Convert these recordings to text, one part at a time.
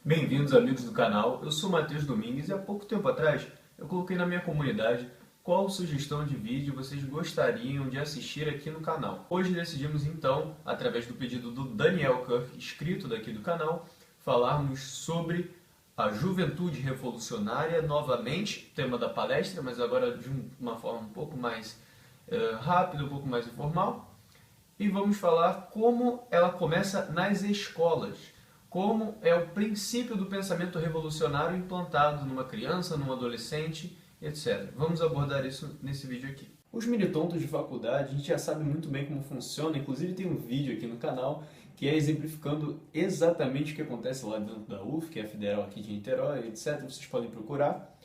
Bem-vindos, amigos do canal. Eu sou o Matheus Domingues e há pouco tempo atrás eu coloquei na minha comunidade qual sugestão de vídeo vocês gostariam de assistir aqui no canal. Hoje decidimos então, através do pedido do Daniel Kirk, inscrito daqui do canal, falarmos sobre a juventude revolucionária, novamente, tema da palestra, mas agora de uma forma um pouco mais rápida, um pouco mais informal. E vamos falar como ela começa nas escolas. Como é o princípio do pensamento revolucionário implantado numa criança, num adolescente, etc. Vamos abordar isso nesse vídeo aqui. Os militontos de faculdade, a gente já sabe muito bem como funciona, inclusive tem um vídeo aqui no canal que é exemplificando exatamente o que acontece lá dentro da UF, que é a Federal aqui de Niterói, etc. Vocês podem procurar.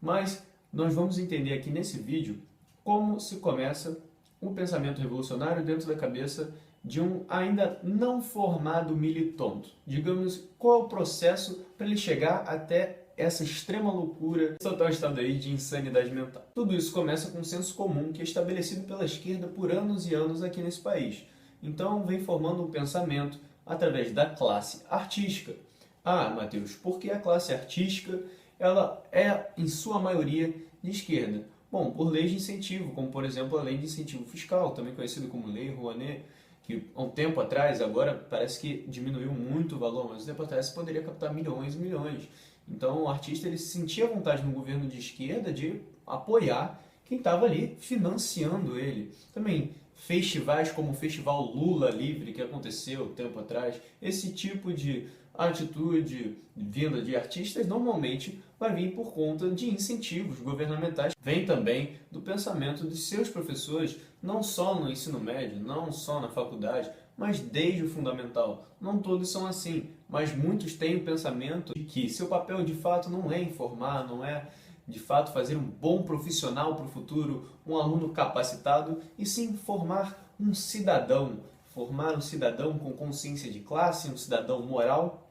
Mas nós vamos entender aqui nesse vídeo como se começa um pensamento revolucionário dentro da cabeça de um ainda não formado militonto. Digamos, qual é o processo para ele chegar até essa extrema loucura, esse total estado aí de insanidade mental. Tudo isso começa com um senso comum que é estabelecido pela esquerda por anos e anos aqui nesse país. Então vem formando um pensamento através da classe artística. Ah, Matheus, por que a classe artística ela é, em sua maioria, de esquerda? Bom, por leis de incentivo, como por exemplo a lei de incentivo fiscal, também conhecida como Lei Rouanet, que há um tempo atrás, agora parece que diminuiu muito o valor, mas um tempo atrás você poderia captar milhões e milhões. Então o artista ele sentia vontade no governo de esquerda de apoiar quem estava ali financiando ele. Também festivais como o Festival Lula Livre, que aconteceu um tempo atrás, esse tipo de atitude vinda de artistas normalmente vai vir por conta de incentivos governamentais. Vem também do pensamento de seus professores, não só no ensino médio, não só na faculdade, mas desde o fundamental. Não todos são assim, mas muitos têm o pensamento de que seu papel de fato não é informar, não é de fato fazer um bom profissional para o futuro, um aluno capacitado, e sim formar um cidadão com consciência de classe, um cidadão moral.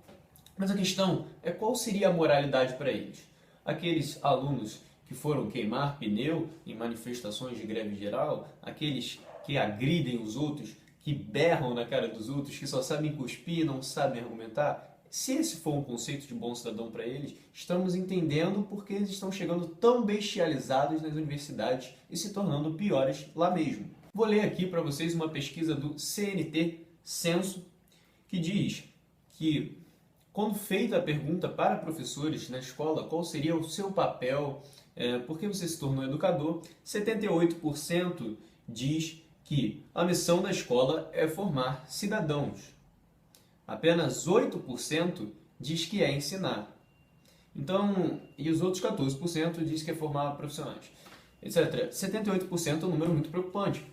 Mas a questão é qual seria a moralidade para eles? Aqueles alunos que foram queimar pneu em manifestações de greve geral, aqueles que agridem os outros, que berram na cara dos outros, que só sabem cuspir e não sabem argumentar. Se esse for um conceito de bom cidadão para eles, estamos entendendo por que eles estão chegando tão bestializados nas universidades e se tornando piores lá mesmo. Vou ler aqui para vocês uma pesquisa do CNT Censo, que diz que, quando feita a pergunta para professores na escola qual seria o seu papel, por que você se tornou educador, 78% diz que a missão da escola é formar cidadãos. Apenas 8% diz que é ensinar. Então, e os outros 14% diz que é formar profissionais, etc. 78% é um número muito preocupante.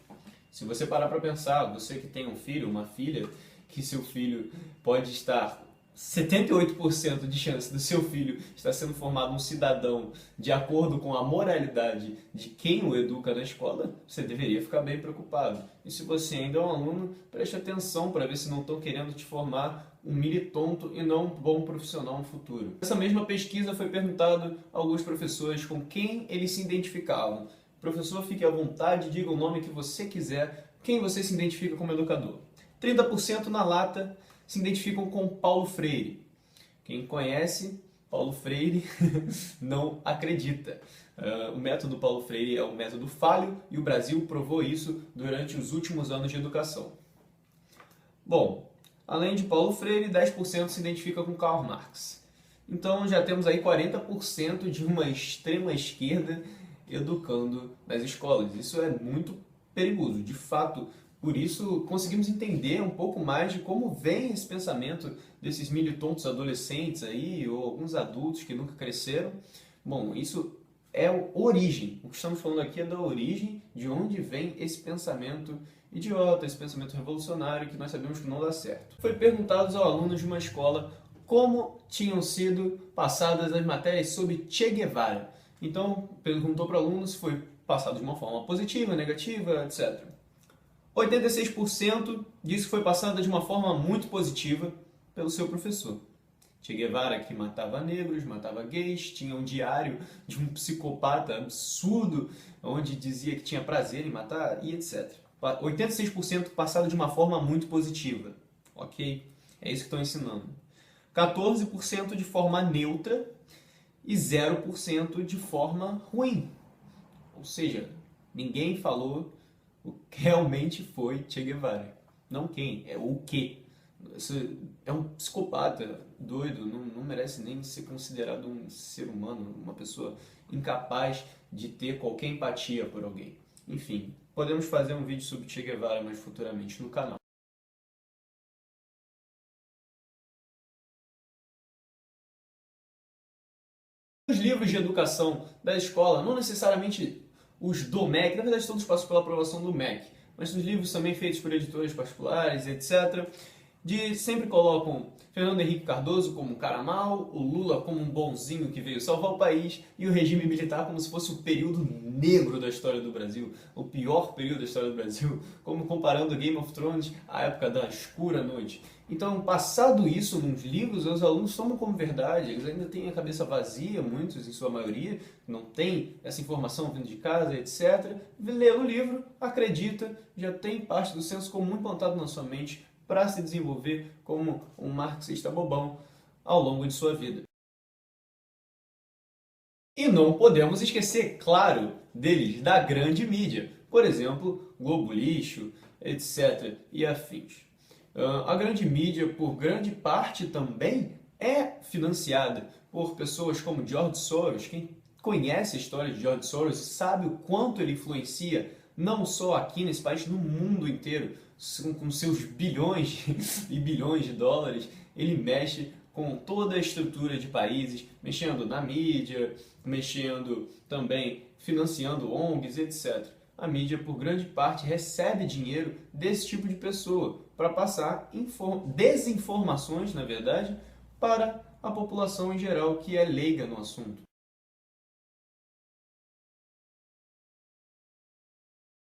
Se você parar para pensar, você que tem um filho, uma filha, que seu filho pode estar 78% de chance do seu filho estar sendo formado um cidadão de acordo com a moralidade de quem o educa na escola, você deveria ficar bem preocupado. E se você ainda é um aluno, preste atenção para ver se não estão querendo te formar um militonto e não um bom profissional no futuro. Essa mesma pesquisa foi perguntado a alguns professores com quem eles se identificavam. Professor, fique à vontade, diga o nome que você quiser, quem você se identifica como educador. 30% na lata se identificam com Paulo Freire. Quem conhece Paulo Freire não acredita. O método Paulo Freire é um método falho e o Brasil provou isso durante os últimos anos de educação. Bom, além de Paulo Freire, 10% se identifica com Karl Marx. Então já temos aí 40% de uma extrema esquerda educando nas escolas. Isso é muito perigoso. De fato, por isso conseguimos entender um pouco mais de como vem esse pensamento desses militontos adolescentes aí, ou alguns adultos que nunca cresceram. Bom, isso é a origem. O que estamos falando aqui é da origem, de onde vem esse pensamento idiota, esse pensamento revolucionário que nós sabemos que não dá certo. Foi perguntado aos alunos de uma escola como tinham sido passadas as matérias sobre Che Guevara. Então, perguntou para o aluno se foi passado de uma forma positiva, negativa, etc. 86% disse que foi passada de uma forma muito positiva pelo seu professor. Che Guevara, que matava negros, matava gays, tinha um diário de um psicopata absurdo, onde dizia que tinha prazer em matar, e etc. 86% passado de uma forma muito positiva. Ok? É isso que estão ensinando. 14% de forma neutra e 0% de forma ruim. Ou seja, ninguém falou o que realmente foi Che Guevara. Não quem, é o que. Você é um psicopata doido, não merece nem ser considerado um ser humano, uma pessoa incapaz de ter qualquer empatia por alguém. Enfim, podemos fazer um vídeo sobre Che Guevara mais futuramente no canal. Os livros de educação da escola, não necessariamente os do MEC, na verdade todos passam pela aprovação do MEC, mas os livros também feitos por editores particulares, etc., sempre colocam Fernando Henrique Cardoso como um cara mau, o Lula como um bonzinho que veio salvar o país e o regime militar como se fosse o período negro da história do Brasil, o pior período da história do Brasil, como comparando Game of Thrones à época da escura noite. Então, passado isso nos livros, os alunos tomam como verdade, eles ainda têm a cabeça vazia, muitos em sua maioria, não tem essa informação vindo de casa, etc. Lê o livro, acredita, já tem parte do senso comum implantado na sua mente, para se desenvolver como um marxista bobão ao longo de sua vida. E não podemos esquecer, claro, deles da grande mídia, por exemplo, Globo Lixo, etc. e afins. A grande mídia, por grande parte, também é financiada por pessoas como George Soros. Quem conhece a história de George Soros sabe o quanto ele influencia, não só aqui nesse país, no mundo inteiro, com seus bilhões e bilhões de dólares, ele mexe com toda a estrutura de países, mexendo na mídia, mexendo também, financiando ONGs, etc. A mídia, por grande parte, recebe dinheiro desse tipo de pessoa para passar desinformações, na verdade, para a população em geral que é leiga no assunto.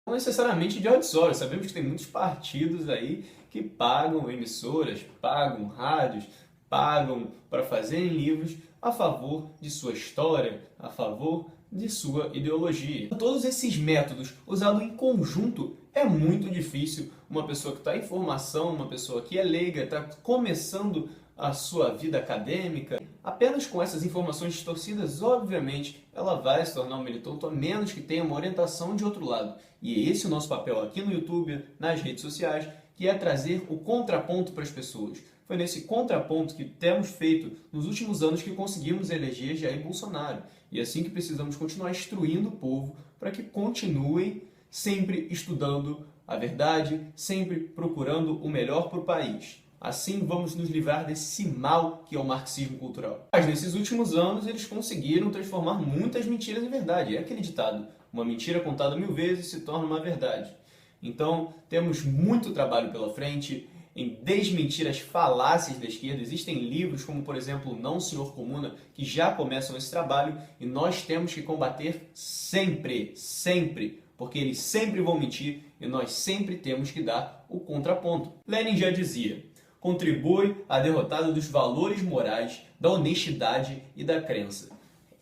Não necessariamente George Soros, sabemos que tem muitos partidos aí que pagam emissoras, pagam rádios, pagam para fazerem livros a favor de sua história, a favor de sua ideologia. Todos esses métodos usados em conjunto é muito difícil uma pessoa que está em formação, uma pessoa que é leiga, está começando a sua vida acadêmica, apenas com essas informações distorcidas, obviamente, ela vai se tornar um militante, a menos que tenha uma orientação de outro lado. E é esse o nosso papel aqui no YouTube, nas redes sociais, que é trazer o contraponto para as pessoas. Foi nesse contraponto que temos feito nos últimos anos que conseguimos eleger Jair Bolsonaro. E é assim que precisamos continuar instruindo o povo para que continuem sempre estudando a verdade, sempre procurando o melhor para o país. Assim vamos nos livrar desse mal que é o marxismo cultural. Mas nesses últimos anos eles conseguiram transformar muitas mentiras em verdade. É aquele ditado, uma mentira contada 1000 vezes se torna uma verdade. Então temos muito trabalho pela frente em desmentir as falácias da esquerda. Existem livros como, por exemplo, Não, Senhor Comuna, que já começam esse trabalho e nós temos que combater sempre, sempre, porque eles sempre vão mentir e nós sempre temos que dar o contraponto. Lenin já dizia: contribui à derrotada dos valores morais, da honestidade e da crença.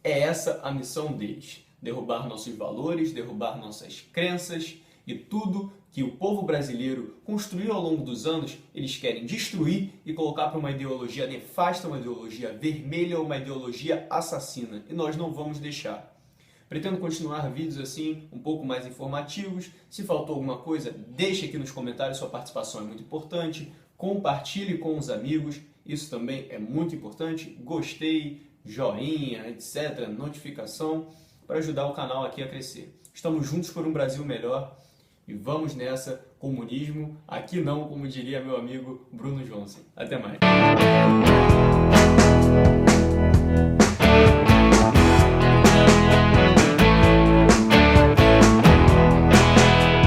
É essa a missão deles. Derrubar nossos valores, derrubar nossas crenças e tudo que o povo brasileiro construiu ao longo dos anos, eles querem destruir e colocar para uma ideologia nefasta, uma ideologia vermelha, uma ideologia assassina. E nós não vamos deixar. Pretendo continuar vídeos assim, um pouco mais informativos. Se faltou alguma coisa, deixe aqui nos comentários, sua participação é muito importante. Compartilhe com os amigos, isso também é muito importante. Gostei, joinha, etc., notificação, para ajudar o canal aqui a crescer. Estamos juntos por um Brasil melhor e vamos nessa, comunismo, aqui não, como diria meu amigo Bruno Johnson. Até mais.